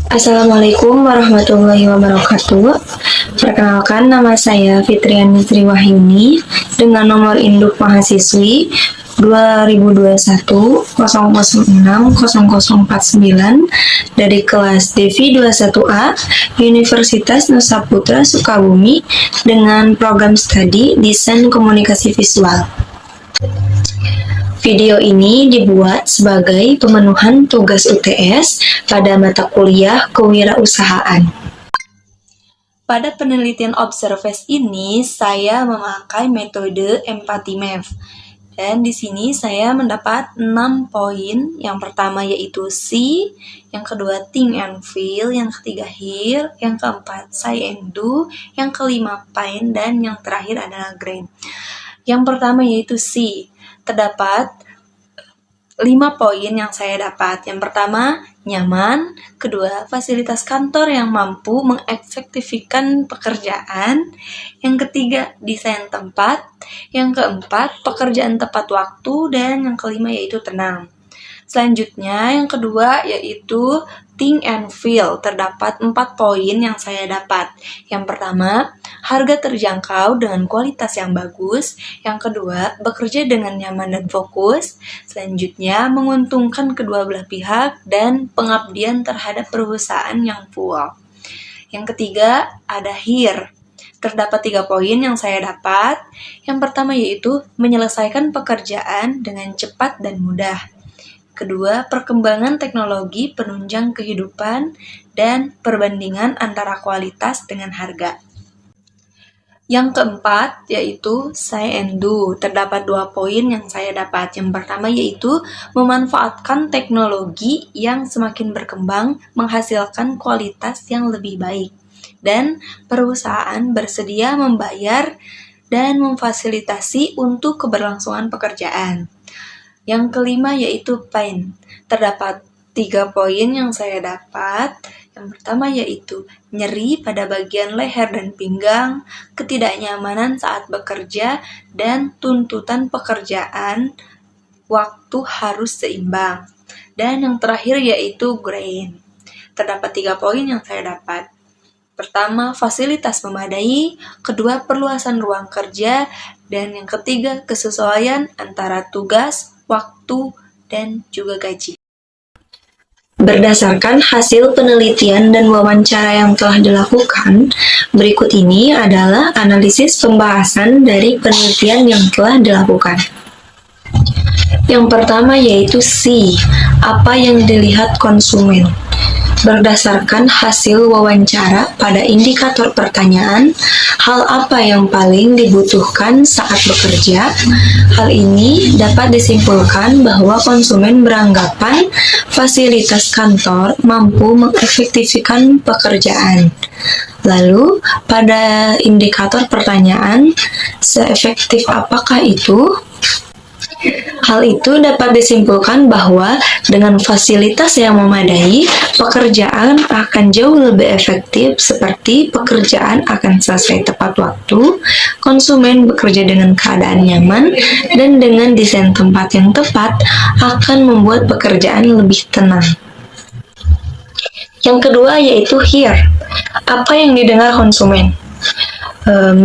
Assalamualaikum warahmatullahi wabarakatuh. Perkenalkan, nama saya Fitriani Sriwahyuni dengan nomor induk mahasiswi 2021 006 0049 dari kelas Devi 21A Universitas Nusa Putra Sukabumi dengan program studi Desain Komunikasi Visual. Video ini dibuat sebagai pemenuhan tugas UTS pada mata kuliah kewirausahaan. Pada penelitian observasi ini, saya memakai metode empathy map. Dan di sini saya mendapat 6 poin. Yang pertama yaitu see, yang kedua think and feel, yang ketiga hear, yang keempat say and do, yang kelima find, dan yang terakhir adalah grade. Yang pertama yaitu see. Terdapat 5 poin yang saya dapat. Yang pertama, nyaman. Kedua, fasilitas kantor yang mampu mengefektifkan pekerjaan. Yang ketiga, desain tempat. Yang keempat, pekerjaan tepat waktu. Dan yang kelima yaitu tenang. Selanjutnya, yang kedua yaitu think and feel. Terdapat 4 poin yang saya dapat. Yang pertama, harga terjangkau dengan kualitas yang bagus. Yang kedua, bekerja dengan nyaman dan fokus. Selanjutnya, menguntungkan kedua belah pihak dan pengabdian terhadap perusahaan yang full. Yang ketiga, ada hear. Terdapat 3 poin yang saya dapat. Yang pertama yaitu menyelesaikan pekerjaan dengan cepat dan mudah. Kedua, perkembangan teknologi penunjang kehidupan dan perbandingan antara kualitas dengan harga. Yang keempat, yaitu say and do. Terdapat 2 poin yang saya dapat. Yang pertama yaitu memanfaatkan teknologi yang semakin berkembang menghasilkan kualitas yang lebih baik. Dan perusahaan bersedia membayar dan memfasilitasi untuk keberlangsungan pekerjaan. Yang kelima yaitu pain. Terdapat 3 poin yang saya dapat. Yang pertama yaitu nyeri pada bagian leher dan pinggang, ketidaknyamanan saat bekerja, dan tuntutan pekerjaan waktu harus seimbang. Dan yang terakhir yaitu grain. Terdapat 3 poin yang saya dapat. Pertama, fasilitas memadai. Kedua, perluasan ruang kerja. Dan yang ketiga, kesesuaian antara tugas, waktu, dan juga gaji. Berdasarkan hasil penelitian dan wawancara yang telah dilakukan, berikut ini adalah analisis pembahasan dari penelitian yang telah dilakukan. Yang pertama yaitu see, apa yang dilihat konsumen. Berdasarkan hasil wawancara pada indikator pertanyaan, hal apa yang paling dibutuhkan saat bekerja? Hal ini dapat disimpulkan bahwa konsumen beranggapan fasilitas kantor mampu mengefektifkan pekerjaan. Lalu, pada indikator pertanyaan, seefektif apakah itu? Hal itu dapat disimpulkan bahwa dengan fasilitas yang memadai, pekerjaan akan jauh lebih efektif seperti pekerjaan akan selesai tepat waktu, konsumen bekerja dengan keadaan nyaman, dan dengan desain tempat yang tepat akan membuat pekerjaan lebih tenang. Yang kedua yaitu hear, apa yang didengar konsumen.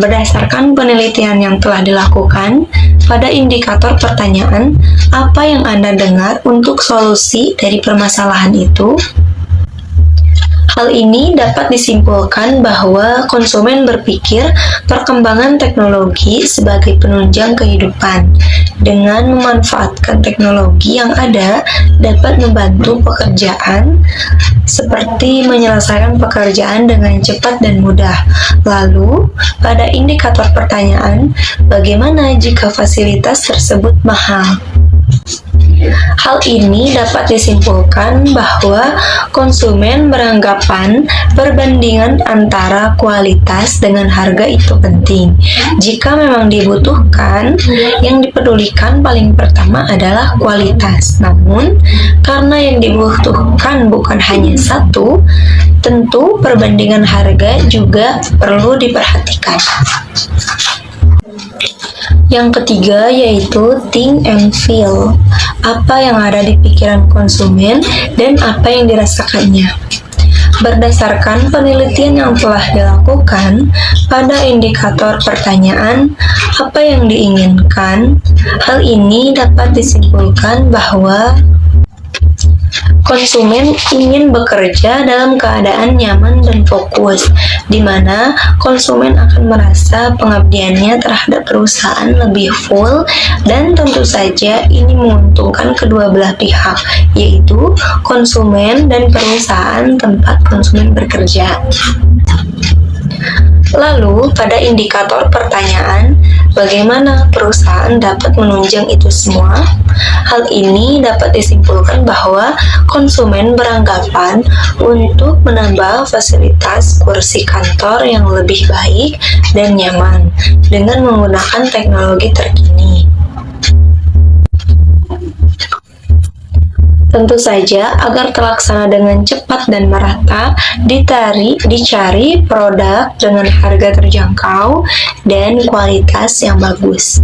Berdasarkan penelitian yang telah dilakukan, pada indikator pertanyaan, apa yang Anda dengar untuk solusi dari permasalahan itu? Hal ini dapat disimpulkan bahwa konsumen berpikir perkembangan teknologi sebagai penunjang kehidupan. Dengan memanfaatkan teknologi yang ada, dapat membantu pekerjaan seperti menyelesaikan pekerjaan dengan cepat dan mudah. Lalu, pada indikator pertanyaan, bagaimana jika fasilitas tersebut mahal? Hal ini dapat disimpulkan bahwa konsumen beranggapan perbandingan antara kualitas dengan harga itu penting. Jika memang dibutuhkan, yang dipedulikan paling pertama adalah kualitas. Namun, karena yang dibutuhkan bukan hanya satu, tentu perbandingan harga juga perlu diperhatikan. Yang ketiga yaitu think and feel, apa yang ada di pikiran konsumen dan apa yang dirasakannya. Berdasarkan penelitian yang telah dilakukan pada indikator pertanyaan apa yang diinginkan, hal ini dapat disimpulkan bahwa konsumen ingin bekerja dalam keadaan nyaman dan fokus, di mana konsumen akan merasa pengabdiannya terhadap perusahaan lebih full, dan tentu saja ini menguntungkan kedua belah pihak, yaitu konsumen dan perusahaan tempat konsumen bekerja. Lalu, pada indikator pertanyaan, bagaimana perusahaan dapat menunjang itu semua? Hal ini dapat disimpulkan bahwa konsumen beranggapan untuk menambah fasilitas kursi kantor yang lebih baik dan nyaman dengan menggunakan teknologi terkini. Tentu saja, agar terlaksana dengan cepat dan merata, dicari produk dengan harga terjangkau dan kualitas yang bagus.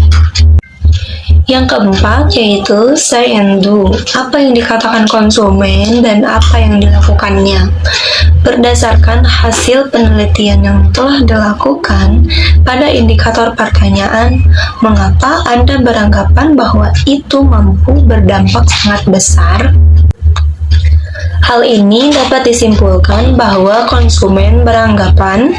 Yang keempat yaitu say and do. Apa yang dikatakan konsumen dan apa yang dilakukannya. Berdasarkan hasil penelitian yang telah dilakukan pada indikator pertanyaan, mengapa Anda beranggapan bahwa itu mampu berdampak sangat besar? Hal ini dapat disimpulkan bahwa konsumen beranggapan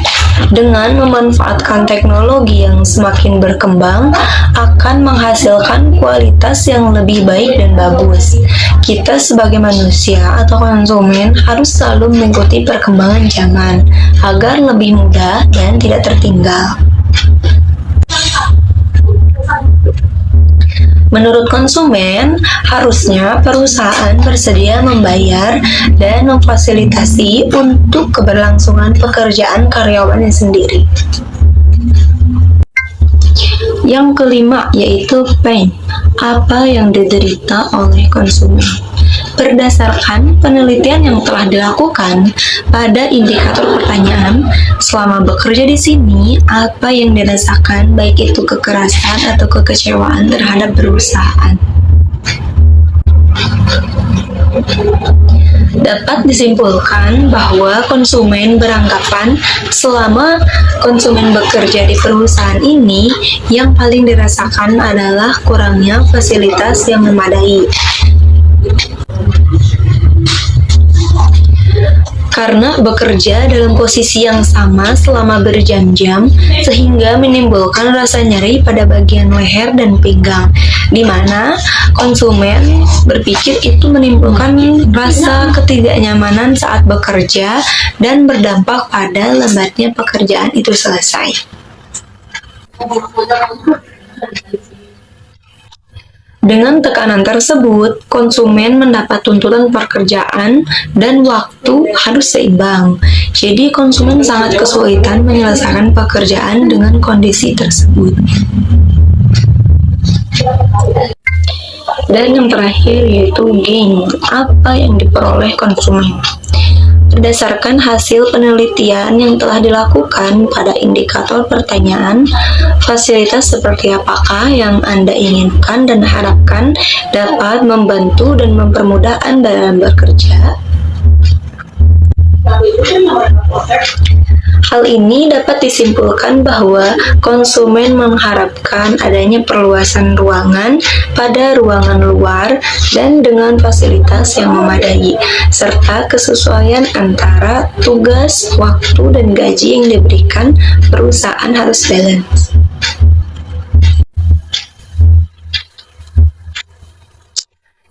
dengan memanfaatkan teknologi yang semakin berkembang akan menghasilkan kualitas yang lebih baik dan bagus. Kita sebagai manusia atau konsumen harus selalu mengikuti perkembangan zaman agar lebih mudah dan tidak tertinggal. Menurut konsumen, harusnya perusahaan bersedia membayar dan memfasilitasi untuk keberlangsungan pekerjaan karyawannya sendiri. Yang kelima yaitu pain, apa yang diderita oleh konsumen. Berdasarkan penelitian yang telah dilakukan pada indikator pertanyaan, selama bekerja di sini, apa yang dirasakan baik itu kekerasan atau kekecewaan terhadap perusahaan. Dapat disimpulkan bahwa konsumen beranggapan selama konsumen bekerja di perusahaan ini, yang paling dirasakan adalah kurangnya fasilitas yang memadai. Karena bekerja dalam posisi yang sama selama berjam-jam, sehingga menimbulkan rasa nyeri pada bagian leher dan pinggang, di mana konsumen berpikir itu menimbulkan rasa ketidaknyamanan saat bekerja dan berdampak pada lambatnya pekerjaan itu selesai. Dengan tekanan tersebut, konsumen mendapat tuntutan pekerjaan dan waktu harus seimbang. Jadi, konsumen sangat kesulitan menyelesaikan pekerjaan dengan kondisi tersebut. Dan yang terakhir yaitu gain, apa yang diperoleh konsumen. Berdasarkan hasil penelitian yang telah dilakukan pada indikator pertanyaan, fasilitas seperti apakah yang Anda inginkan dan harapkan dapat membantu dan mempermudah Anda dalam bekerja? Hal ini dapat disimpulkan bahwa konsumen mengharapkan adanya perluasan ruangan pada ruangan luar dan dengan fasilitas yang memadai, serta kesesuaian antara tugas, waktu, dan gaji yang diberikan. Perusahaan harus balance.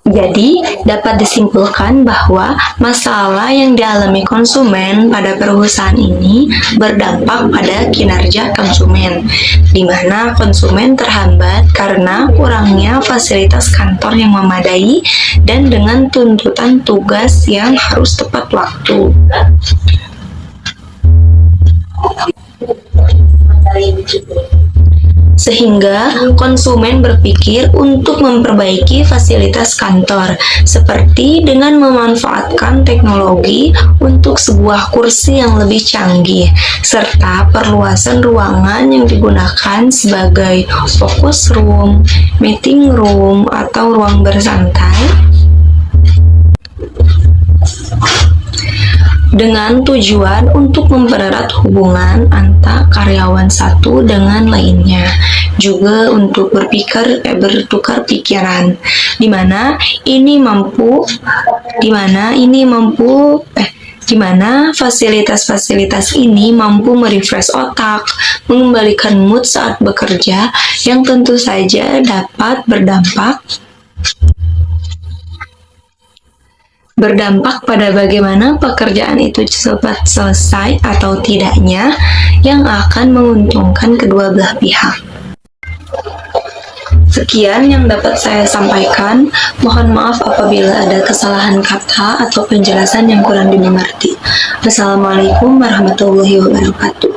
Jadi, dapat disimpulkan bahwa masalah yang dialami konsumen pada perusahaan ini berdampak pada kinerja konsumen, di mana konsumen terhambat karena kurangnya fasilitas kantor yang memadai dan dengan tuntutan tugas yang harus tepat waktu. Sehingga konsumen berpikir untuk memperbaiki fasilitas kantor, seperti dengan memanfaatkan teknologi untuk sebuah kursi yang lebih canggih, serta perluasan ruangan yang digunakan sebagai focus room, meeting room, atau ruang bersantai. dengan tujuan untuk mempererat hubungan antara karyawan satu dengan lainnya, juga untuk bertukar pikiran, di mana fasilitas-fasilitas ini mampu merefresh otak, mengembalikan mood saat bekerja, yang tentu saja dapat berdampak pada bagaimana pekerjaan itu cepat selesai atau tidaknya, yang akan menguntungkan kedua belah pihak. Sekian yang dapat saya sampaikan. Mohon maaf apabila ada kesalahan kata atau penjelasan yang kurang dimengerti. Wassalamualaikum warahmatullahi wabarakatuh.